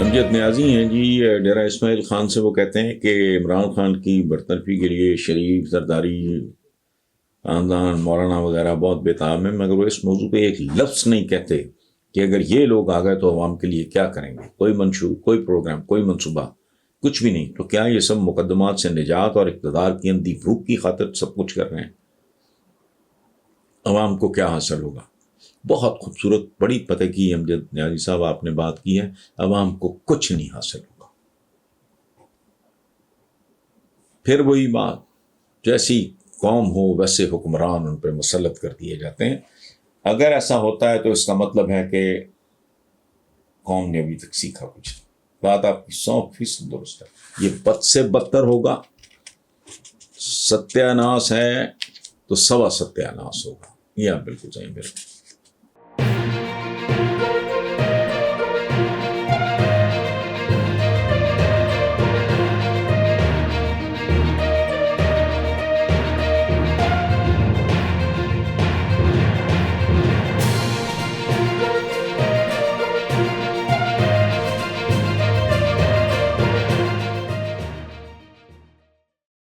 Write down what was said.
अमजद नियाज़ी हैं जी, डेरा इस्माइल ख़ान से। वो कहते हैं कि इमरान खान की बरतरफी के लिए शरीफ, जरदारी ख़ानदान, मौलाना वगैरह बहुत बेताब हैं, मगर वो इस मौजू पे एक लफ्ज़ नहीं कहते कि अगर ये लोग आ गए तो अवाम के लिए क्या करेंगे। कोई मंशूर, कोई प्रोग्राम, कोई मनसूबा, कुछ भी नहीं। तो क्या ये सब मुकदमात से निजात और इक़्तिदार की अंधी भूख की खातिर सब कुछ कर रहे हैं? अवाम को क्या हासिल होगा? बहुत खूबसूरत, बड़ी पते की अमजद नियाज़ी साहब आपने बात की है। अवाम को कुछ नहीं हासिल होगा। फिर वही बात, जैसी कौम हो वैसे हुक्मरान उन पर मुसल्लत कर दिए जाते हैं। अगर ऐसा होता है तो इसका मतलब है कि कौम ने अभी तक सीखा कुछ नहीं। बात आपकी 100% दुरुस्त है। ये बद से बदतर होगा। सत्यानाश है तो सवा सत्यानाश होगा। ये आप बिल्कुल सही, बिल्कुल।